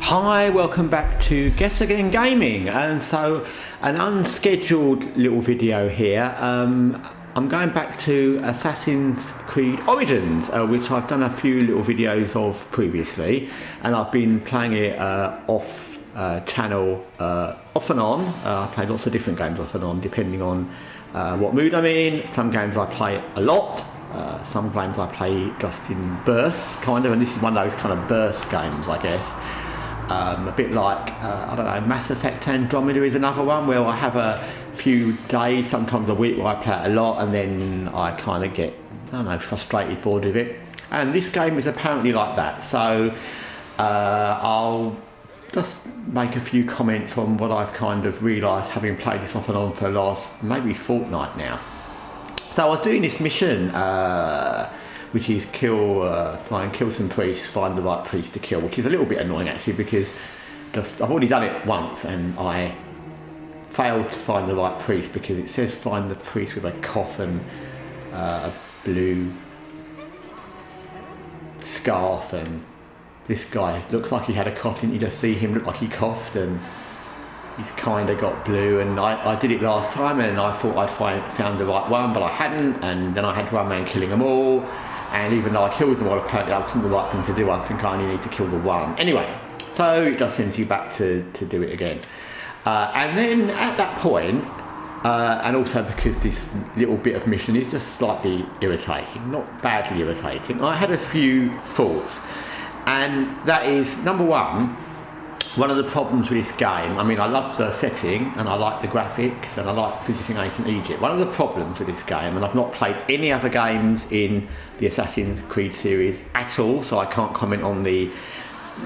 Hi, welcome back to Guessagaingaming, and so an unscheduled little video here. I'm going back to Assassin's Creed Origins, which I've done a few little videos of previously, and I've been playing it off channel off and on. I play lots of different games off and on depending on what mood I'm in. Some games I play a lot, some games I play just in bursts kind of, and this is one of those kind of burst games, I guess. A bit like, I don't know, Mass Effect Andromeda is another one where I have a few days, sometimes a week, where I play it a lot and then I kind of get, I don't know, frustrated, bored with it. And this game is apparently like that. So I'll just make a few comments on what I've kind of realised having played this off and on for the last maybe fortnight now. So I was doing this mission, which is kill some priests, find the right priest to kill, which is a little bit annoying actually, because I've already done it once and I failed to find the right priest because it says find the priest with a cough and a blue scarf, and this guy looks like he had a cough. Didn't you just see him look like he coughed? And he's kind of got blue, and I did it last time and I thought I'd found the right one, but I hadn't, and then I had one man killing them all. And even though I killed them all, apparently that wasn't the right thing to do. I think I only need to kill the one. Anyway, so it just sends you back to do it again. And then at that point, and also because this little bit of mission is just slightly irritating, not badly irritating, I had a few thoughts. And that is, number one of the problems with this game, I mean, I love the setting and I like the graphics and I like visiting ancient Egypt. One of the problems with this game, and I've not played any other games in the Assassin's Creed series at all, so I can't comment on the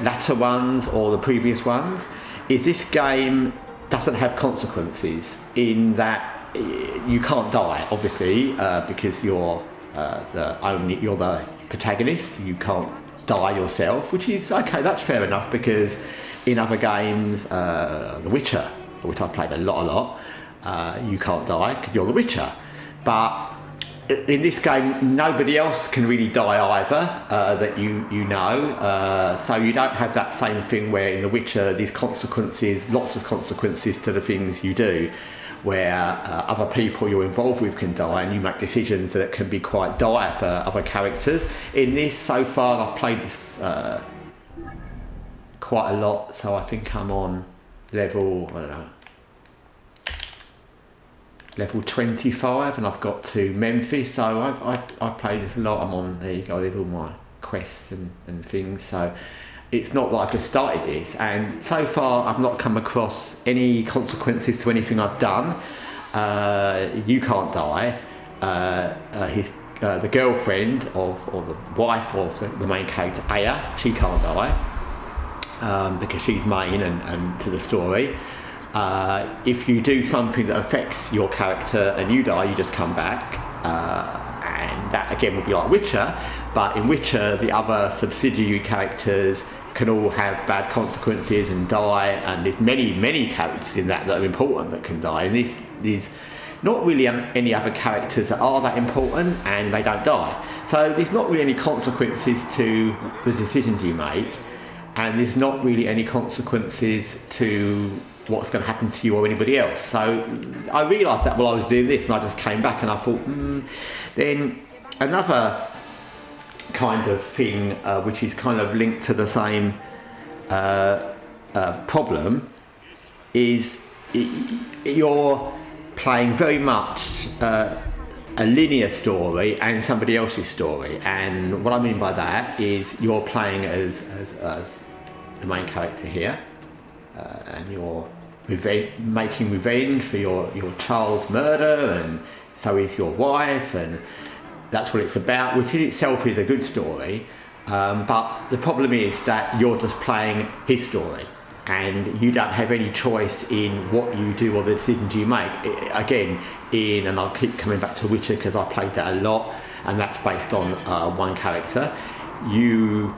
latter ones or the previous ones, is this game doesn't have consequences in that you can't die, obviously, because you're the protagonist. You can't die yourself, which is okay, that's fair enough, because in other games, The Witcher, which I played a lot, you can't die because you're the Witcher. But in this game, nobody else can really die either, that you know. So you don't have that same thing where in The Witcher there's consequences, lots of consequences to the things you do, where other people you're involved with can die and you make decisions that can be quite dire for other characters. In this, so far, I've played this quite a lot, so I think I'm on level, I don't know, level 25, and I've got to Memphis, so I've played this a lot. I'm on, there you go, there's all my quests and things, so it's not that I've just started this, and so far I've not come across any consequences to anything I've done. You can't die. The girlfriend or the wife of the main character, Aya, she can't die. Because she's main and to the story. If you do something that affects your character and you die, you just come back, and that again would be like Witcher, but in Witcher the other subsidiary characters can all have bad consequences and die, and there's many characters in that are important that can die, and there's not really any other characters that are that important and they don't die, so there's not really any consequences to the decisions you make. And there's not really any consequences to what's going to happen to you or anybody else. So I realised that while I was doing this, and I just came back and I thought, then another kind of thing, which is kind of linked to the same problem, is you're playing very much a linear story and somebody else's story. And what I mean by that is you're playing as the main character here, and you're making revenge for your child's murder, and so is your wife, and that's what it's about, which in itself is a good story, but the problem is that you're just playing his story and you don't have any choice in what you do or the decisions you make. Again, and I'll keep coming back to Witcher because I played that a lot, and that's based on one character. You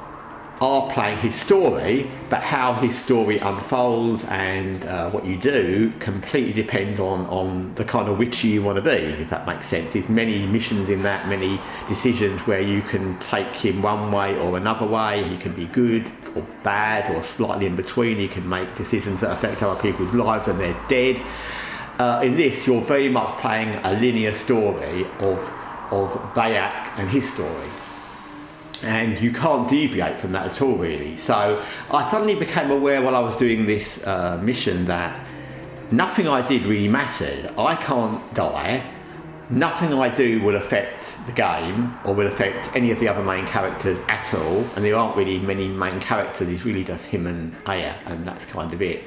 are playing his story, but how his story unfolds and what you do completely depends on the kind of witcher you want to be, if that makes sense. There's many missions in that, many decisions where you can take him one way or another way. He can be good, or bad or slightly in between. He can make decisions that affect other people's lives and they're dead. In this, you're very much playing a linear story of Bayek and his story. And you can't deviate from that at all, really. So I suddenly became aware while I was doing this mission that nothing I did really mattered. I can't die. Nothing I do will affect the game or will affect any of the other main characters at all. And there aren't really many main characters. It's really just him and Aya, and that's kind of it.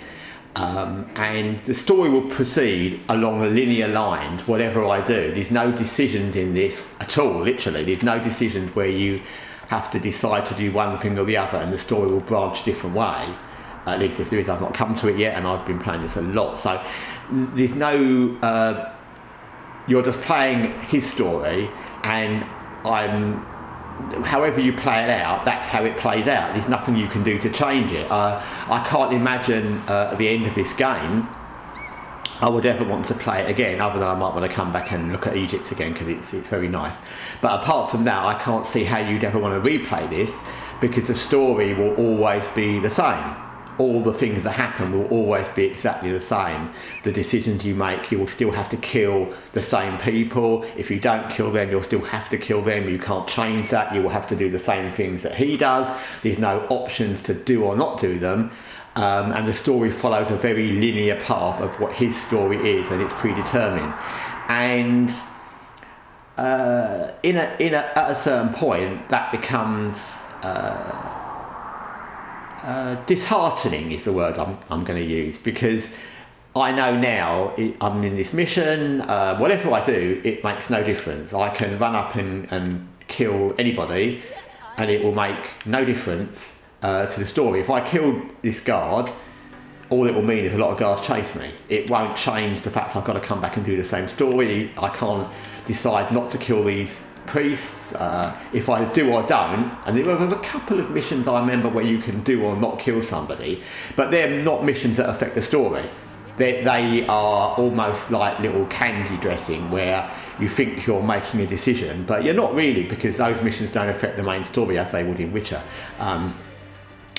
And the story will proceed along a linear lines, whatever I do. There's no decisions in this at all, literally. There's no decisions where you have to decide to do one thing or the other and the story will branch a different way. At least if there is, I've not come to it yet, and I've been playing this a lot. So there's no, you're just playing his story, and however you play it out, that's how it plays out. There's nothing you can do to change it. I can't imagine at the end of this game I would ever want to play it again, other than I might want to come back and look at Egypt again because it's very nice. But apart from that, I can't see how you'd ever want to replay this, because the story will always be the same. All the things that happen will always be exactly the same. The decisions you make, you will still have to kill the same people. If you don't kill them, you'll still have to kill them. You can't change that. You will have to do the same things that he does. There's no options to do or not do them. And the story follows a very linear path of what his story is, and it's predetermined. And at a certain point, that becomes disheartening is the word I'm going to use, because I know now I'm in this mission, whatever I do, it makes no difference. I can run up and kill anybody and it will make no difference to the story. If I kill this guard, all it will mean is a lot of guards chase me. It won't change the fact I've got to come back and do the same story. I can't decide not to kill these priests. If I do or don't, and there were a couple of missions I remember where you can do or not kill somebody, but they're not missions that affect the story. They are almost like little candy dressing, where you think you're making a decision, but you're not really, because those missions don't affect the main story as they would in Witcher.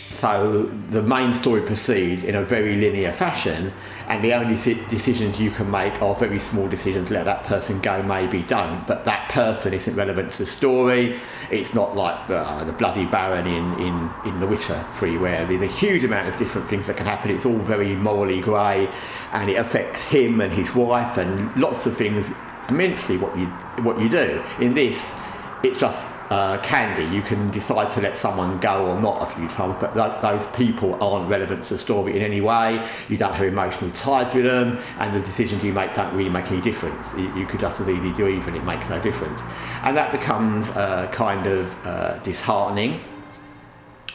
So the main story proceeds in a very linear fashion, and the only decisions you can make are very small decisions. Let that person go, maybe don't, but that person isn't relevant to the story. It's not like the Bloody Baron in The Witcher 3, where there's a huge amount of different things that can happen. It's all very morally grey, and it affects him and his wife and lots of things immensely what you do. In this, it's just candy. You can decide to let someone go or not a few times, but those people aren't relevant to the story in any way. You don't have emotional ties with them, and the decisions you make don't really make any difference. You could just as easily do even, it makes no difference. And that becomes kind of disheartening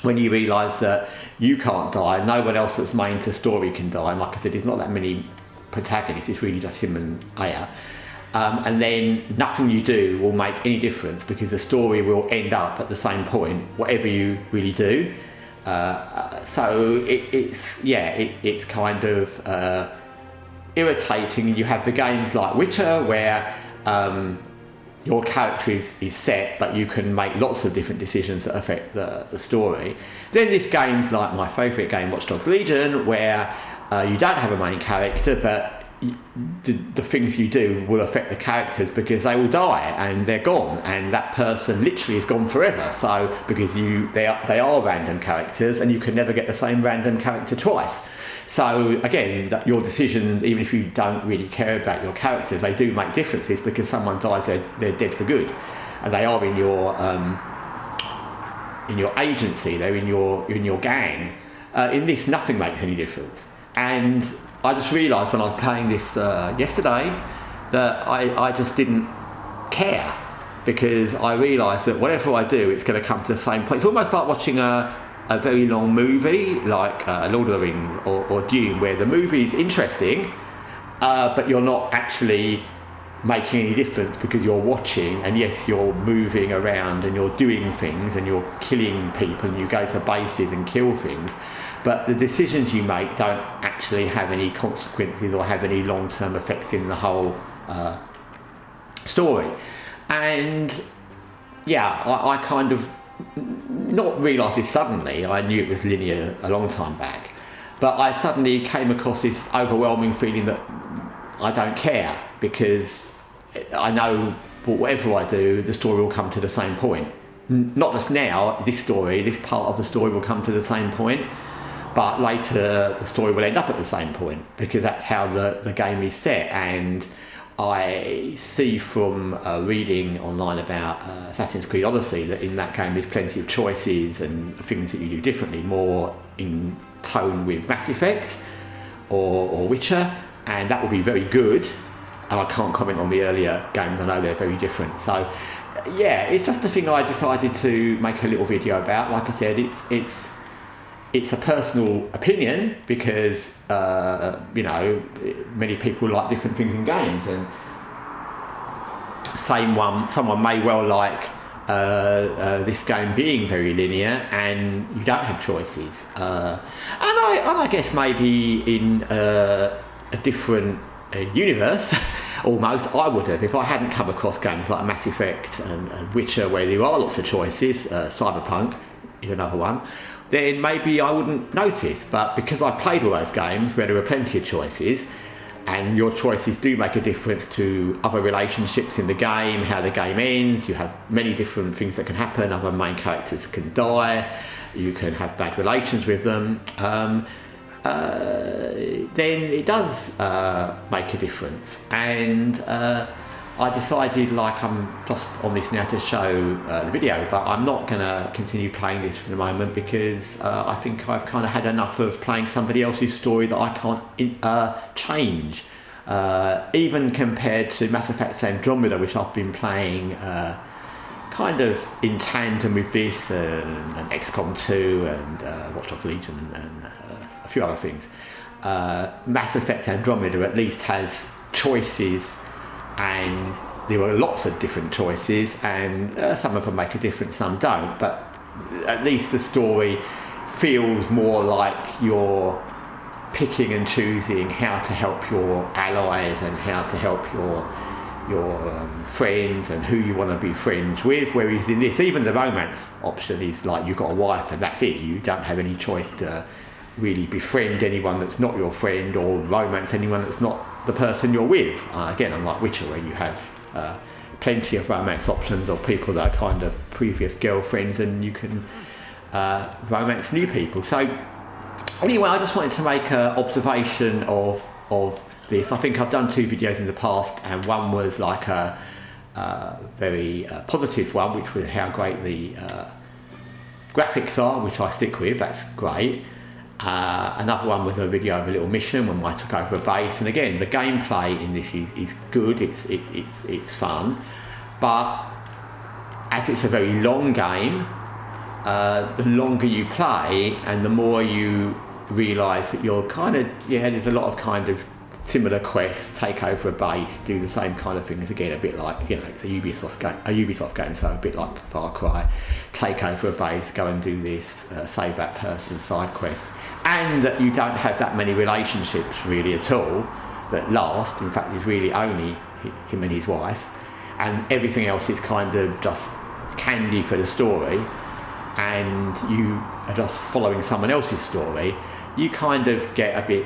when you realise that you can't die, no one else that's main to story can die. And like I said, there's not that many protagonists, it's really just him and Aya. And then nothing you do will make any difference, because the story will end up at the same point, whatever you really do. So it's kind of irritating. You have the games like Witcher, where your character is set, but you can make lots of different decisions that affect the story. Then there's games like my favourite game, Watch Dogs Legion, where you don't have a main character, but the things you do will affect the characters, because they will die and they're gone, and that person literally is gone forever. So because they are random characters, and you can never get the same random character twice. So again, your decisions, even if you don't really care about your characters, they do make differences, because someone dies, they're dead for good, and they are in your agency, they're in your gang. In this, nothing makes any difference. And I just realised when I was playing this yesterday that I just didn't care, because I realised that whatever I do, it's going to come to the same point. It's almost like watching a very long movie like Lord of the Rings or Dune, where the movie is interesting, but you're not actually making any difference, because you're watching, and yes, you're moving around and you're doing things and you're killing people and you go to bases and kill things, but the decisions you make don't actually have any consequences or have any long-term effects in the whole story. And yeah, I kind of not realised this suddenly. I knew it was linear a long time back, but I suddenly came across this overwhelming feeling that I don't care, because I know whatever I do, the story will come to the same point. Not just now, this part of the story will come to the same point, but later the story will end up at the same point, because that's how the game is set. And I see from reading online about Assassin's Creed Odyssey that in that game there's plenty of choices and things that you do differently, more in tone with Mass Effect or Witcher, and that will be very good. And I can't comment on the earlier games, I know they're very different. So yeah, it's just a thing I decided to make a little video about. Like I said, it's a personal opinion, because you know, many people like different things in games, and someone may well like this game being very linear and you don't have choices, and I guess maybe in a different universe almost I would have, if I hadn't come across games like Mass Effect and Witcher, where there are lots of choices. Cyberpunk is another one. Then maybe I wouldn't notice, but because I played all those games where there were plenty of choices, and your choices do make a difference to other relationships in the game, how the game ends. You have many different things that can happen. Other main characters can die, you can have bad relations with them, then it does make a difference. And I decided, like, I'm just on this now to show the video, but I'm not going to continue playing this for the moment, because I think I've kind of had enough of playing somebody else's story that I can't change. Even compared to Mass Effect Andromeda, which I've been playing kind of in tandem with this, and XCOM 2 and Watch Dogs Legion and a few other things. Mass Effect Andromeda at least has choices, and there are lots of different choices, and some of them make a difference, some don't, but at least the story feels more like you're picking and choosing how to help your allies and how to help your friends and who you want to be friends with. Whereas in this, even the romance option is like you've got a wife and that's it. You don't have any choice to really befriend anyone that's not your friend, or romance anyone that's not the person you're with. Again, unlike Witcher, where you have plenty of romance options, or people that are kind of previous girlfriends, and you can romance new people. So anyway, I just wanted to make an observation of this. I think I've done 2 videos in the past, and one was like a very positive one, which was how great the graphics are, which I stick with, that's great. Another one was a video of a little mission when I took over a base, and again the gameplay in this is good, it's fun, but as it's a very long game, the longer you play and the more you realise that you're kind of, there's a lot of kind of similar quests, take over a base, do the same kind of things again, a bit like, it's a Ubisoft game, so a bit like Far Cry, take over a base, go and do this, save that person, side quests, and that you don't have that many relationships really at all that last. In fact, there's really only him and his wife, and everything else is kind of just candy for the story, and you are just following someone else's story. You kind of get a bit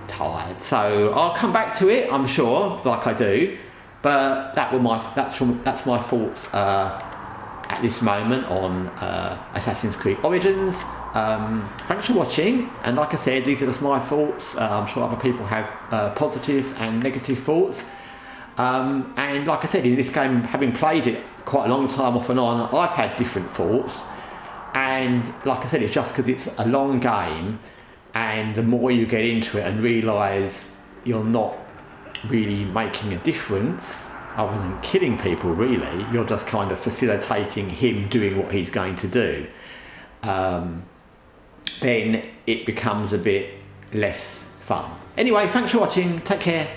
tired. So I'll come back to it, I'm sure, like I do, but that's my thoughts at this moment on Assassin's Creed Origins. Thanks for watching, and like I said, these are just my thoughts. I'm sure other people have positive and negative thoughts, and like I said, in this game, having played it quite a long time off and on, I've had different thoughts, and like I said, it's just because it's a long game. And the more you get into it and realise you're not really making a difference, other than killing people really, you're just kind of facilitating him doing what he's going to do, then it becomes a bit less fun. Anyway, thanks for watching, take care.